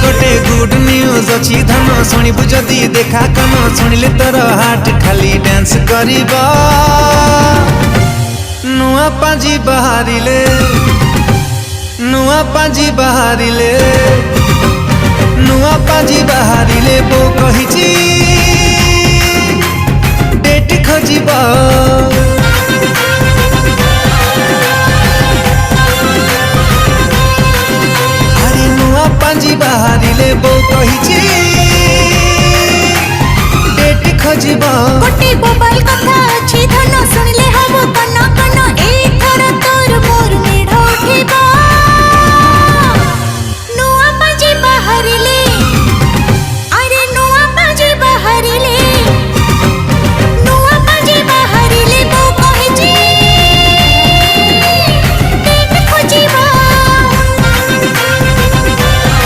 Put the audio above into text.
गोटे good news अच्छी धन शुणबु जदि देखा कन शुणिले तोर हार्ट खाली डांस करिबा नुआ पांजी बाहरिले नुआ पांजी बाहरिले नुआ पांजी बाहरिले बो कहिची डेट खोजिबा अरे नुआ पांजी बाहरिले बो कहिची डेट खोजिबा गोटे मोबाइल कथा